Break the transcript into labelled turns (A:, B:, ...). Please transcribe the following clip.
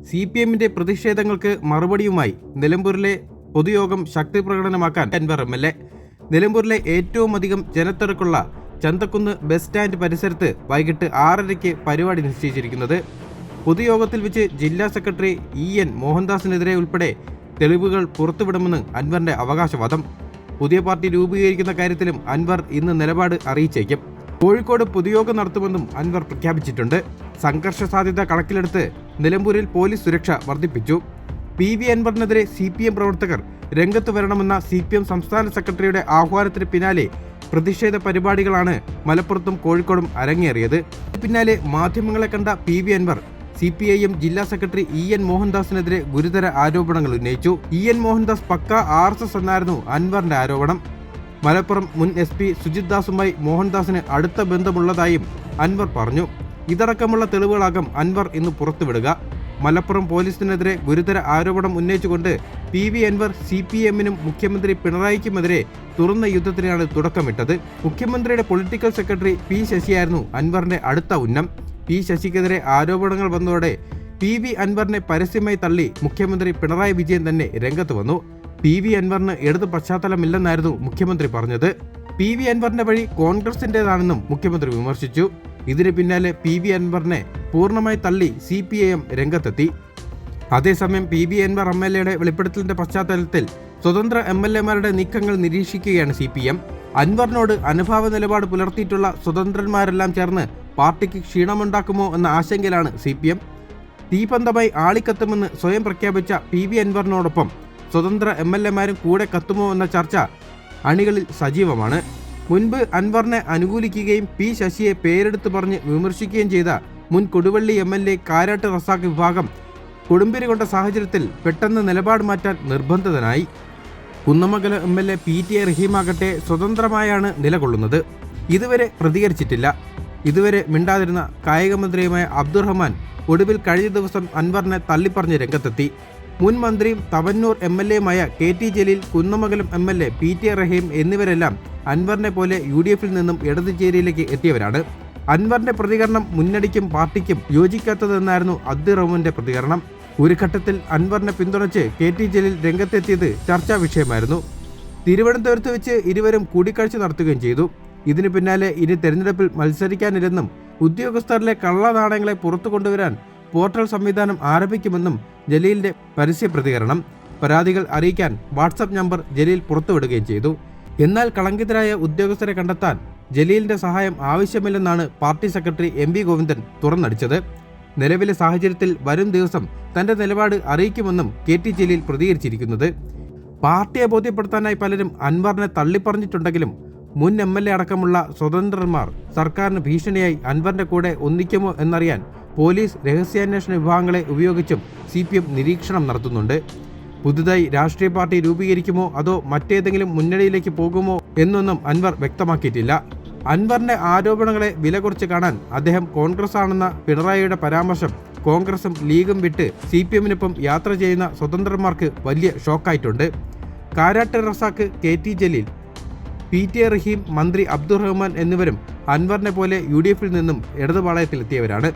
A: CPMന്റെ പ്രതിഷേധങ്ങൾക്ക് മറുപടിയുമായി നിലമ്പൂരിലെ പൊതുയോഗം ശക്തി പ്രകടനമാക്കാൻ അൻവർ MLA. നിലമ്പൂരിലെ ഏറ്റവും അധികം ജനത്തിരക്കുള്ള ചന്തക്കുന്ന് ബസ് സ്റ്റാൻഡ് പരിസരത്ത് വൈകിട്ട് 6:30-ക്ക് പരിപാടി നിശ്ചയിച്ചിരിക്കുന്നത്. പൊതുയോഗത്തിൽ വെച്ച് ജില്ലാ സെക്രട്ടറി EN മോഹൻദാസിനെതിരെ ഉൾപ്പെടെ തെളിവുകൾ പുറത്തുവിടുമെന്ന് അൻവറിന്റെ അവകാശവാദം. പുതിയ പാർട്ടി രൂപീകരിക്കുന്ന കാര്യത്തിലും അൻവർ ഇന്ന് നിലപാട് അറിയിച്ചേക്കും. കോഴിക്കോട് പൊതുയോഗം നടത്തുമെന്നും അൻവർ പ്രഖ്യാപിച്ചിട്ടുണ്ട്. സംഘർഷ സാധ്യത കണക്കിലെടുത്ത് നിലമ്പൂരിൽ പോലീസ് സുരക്ഷ വർദ്ധിപ്പിച്ചു. PV അൻവറിനെതിരെ CPM പ്രവർത്തകർ രംഗത്ത് വരണമെന്ന CPM സംസ്ഥാന സെക്രട്ടറിയുടെ ആഹ്വാനത്തിന് പിന്നാലെ പ്രതിഷേധ പരിപാടികളാണ് മലപ്പുറത്തും കോഴിക്കോടും അരങ്ങേറിയത്. പിന്നാലെ മാധ്യമങ്ങളെ കണ്ട PV അൻവർ CPIM ജില്ലാ സെക്രട്ടറി EN മോഹൻദാസിനെതിരെ ഗുരുതര ആരോപണങ്ങൾ ഉന്നയിച്ചു. EN മോഹൻദാസ് പക്ക RSS എന്നായിരുന്നു അൻവറിന്റെ ആരോപണം. മലപ്പുറം മുൻ SP സുജിത് ദാസുമായി മോഹൻദാസിന് അടുത്ത ബന്ധമുള്ളതായും അൻവർ പറഞ്ഞു. ഇതടക്കമുള്ള തെളിവുകളാകും അൻവർ ഇന്ന് പുറത്തുവിടുക. മലപ്പുറം പോലീസിനെതിരെ ഗുരുതര ആരോപണം ഉന്നയിച്ചുകൊണ്ട് PV അൻവർ CPMനും മുഖ്യമന്ത്രി പിണറായിക്കുമെതിരെ തുറന്ന യുദ്ധത്തിനാണ് തുടക്കമിട്ടത്. മുഖ്യമന്ത്രിയുടെ പൊളിറ്റിക്കൽ സെക്രട്ടറി P ശശിയായിരുന്നു അൻവറിന്റെ അടുത്ത ഉന്നം. P ശശിക്കെതിരെ ആരോപണങ്ങൾ വന്നതോടെ PV അൻവറിനെ പരസ്യമായി തള്ളി മുഖ്യമന്ത്രി പിണറായി വിജയൻ തന്നെ രംഗത്ത് വന്നു. PV അൻവറിന് ഇടതു പശ്ചാത്തലമില്ലെന്നായിരുന്നു മുഖ്യമന്ത്രി പറഞ്ഞത്. PV അൻവറിന്റെ വഴി കോൺഗ്രസിന്റേതാണെന്നും മുഖ്യമന്ത്രി വിമർശിച്ചു. ഇതിന് പിന്നാലെ PV അൻവറിനെ പൂർണ്ണമായി തള്ളി CPIM രംഗത്തെത്തി. അതേസമയം PV അൻവർ MLAയുടെ വെളിപ്പെടുത്തലിന്റെ പശ്ചാത്തലത്തിൽ സ്വതന്ത്ര MLAമാരുടെ നീക്കങ്ങൾ നിരീക്ഷിക്കുകയാണ് CPM. അൻവറിനോട് അനുഭാവ നിലപാട് പുലർത്തിയിട്ടുള്ള സ്വതന്ത്രന്മാരെല്ലാം ചേർന്ന് പാർട്ടിക്ക് ക്ഷീണമുണ്ടാക്കുമോ എന്ന ആശങ്കയിലാണ് CPM. തീപന്തമായി ആളിക്കത്തുമെന്ന് സ്വയം പ്രഖ്യാപിച്ച PV അൻവറിനോടൊപ്പം സ്വതന്ത്ര MLAമാരും കൂടെ കത്തുമോ എന്ന ചർച്ച അണികളിൽ സജീവമാണ്. മുൻപ് അൻവറിനെ അനുകൂലിക്കുകയും P ശശിയെ പേരെടുത്ത് പറഞ്ഞ് വിമർശിക്കുകയും ചെയ്ത മുൻ കൊടുവള്ളി MLA കാരാട്ട് റസാഖ് വിഭാഗം കൊടുമ്പിരി കൊണ്ട സാഹചര്യത്തിൽ പെട്ടെന്ന് നിലപാട് മാറ്റാൻ നിർബന്ധിതനായി. കുന്നമംഗലം MLA PT റഹീമാകട്ടെ സ്വതന്ത്രമായാണ് നിലകൊള്ളുന്നത്. ഇതുവരെ പ്രതികരിച്ചിട്ടില്ല. ഇതുവരെ മിണ്ടാതിരുന്ന കായികമന്ത്രിയുമായ അബ്ദുറഹ്മാൻ ഒടുവിൽ കഴിഞ്ഞ ദിവസം അൻവറിനെ തള്ളിപ്പറഞ്ഞ് രംഗത്തെത്തി. മുൻ മന്ത്രിയും Thavanur MLAയുമായ KT Jaleel, Kunnamangalam MLA PT റഹീം എന്നിവരെല്ലാം അൻവറിനെ പോലെ UDFൽ നിന്നും ഇടതുചേരിയിലേക്ക് എത്തിയവരാണ്. അൻവറിന്റെ പ്രതികരണം മുന്നണിക്കും പാർട്ടിക്കും യോജിക്കാത്തതെന്നായിരുന്നു അബ്ദുറഹ്മാന്റെ പ്രതികരണം. ഒരു ഘട്ടത്തിൽ അൻവറിനെ പിന്തുണച്ച് KT ജലീൽ രംഗത്തെത്തിയത് ചർച്ചാ വിഷയമായിരുന്നു. തിരുവനന്തപുരത്ത് വെച്ച് ഇരുവരും കൂടിക്കാഴ്ച നടത്തുകയും ചെയ്തു. ഇതിനു പിന്നാലെ ഇനി തെരഞ്ഞെടുപ്പിൽ മത്സരിക്കാനില്ലെന്നും ഉദ്യോഗസ്ഥരിലെ കള്ളനാണയങ്ങളെ പുറത്തു കൊണ്ടുവരാൻ പോർട്ടൽ സംവിധാനം ആരംഭിക്കുമെന്നും ജലീലിന്റെ പരസ്യ പ്രതികരണം. പരാതികൾ അറിയിക്കാൻ വാട്സാപ്പ് നമ്പർ ജലീൽ പുറത്തുവിടുകയും ചെയ്തു. എന്നാൽ കളങ്കിതരായ ഉദ്യോഗസ്ഥരെ കണ്ടെത്താൻ ജലീലിന്റെ സഹായം ആവശ്യമില്ലെന്നാണ് പാർട്ടി സെക്രട്ടറി MV ഗോവിന്ദൻ തുറന്നടിച്ചത്. നിലവിലെ സാഹചര്യത്തിൽ വരും ദിവസം തന്റെ നിലപാട് അറിയിക്കുമെന്നും KT ജലീൽ പ്രതികരിച്ചിരിക്കുന്നത്. പാർട്ടിയെ ബോധ്യപ്പെടുത്താനായി പലരും അൻവറിനെ തള്ളിപ്പറഞ്ഞിട്ടുണ്ടെങ്കിലും മുൻ MLA അടക്കമുള്ള സ്വതന്ത്രന്മാർ സർക്കാരിന് ഭീഷണിയായി അൻവറിന്റെ കൂടെ ഒന്നിക്കുമോ എന്നറിയാൻ പോലീസ് രഹസ്യാന്വേഷണ വിഭാഗങ്ങളെ ഉപയോഗിച്ചും CPM നിരീക്ഷണം നടത്തുന്നുണ്ട്. പുതുതായി രാഷ്ട്രീയ പാർട്ടി രൂപീകരിക്കുമോ അതോ മറ്റേതെങ്കിലും മുന്നണിയിലേക്ക് പോകുമോ എന്നൊന്നും അൻവർ വ്യക്തമാക്കിയിട്ടില്ല. അൻവറിന്റെ ആരോപണങ്ങളെ വില കുറച്ച് കാണാൻ അദ്ദേഹം കോൺഗ്രസ് ആണെന്ന പിണറായിയുടെ പരാമർശം കോൺഗ്രസും ലീഗും വിട്ട് CPMനൊപ്പം യാത്ര ചെയ്യുന്ന സ്വതന്ത്രന്മാർക്ക് വലിയ ഷോക്കായിട്ടുണ്ട്. കാരാട്ട് റസാഖ്, KT ജലീൽ, PT റഹീം, മന്ത്രി അബ്ദുറഹ്മാൻ എന്നിവരും അൻവറിനെ പോലെ UDFൽ നിന്നും ഇടതുപാളയത്തിലെത്തിയവരാണ്.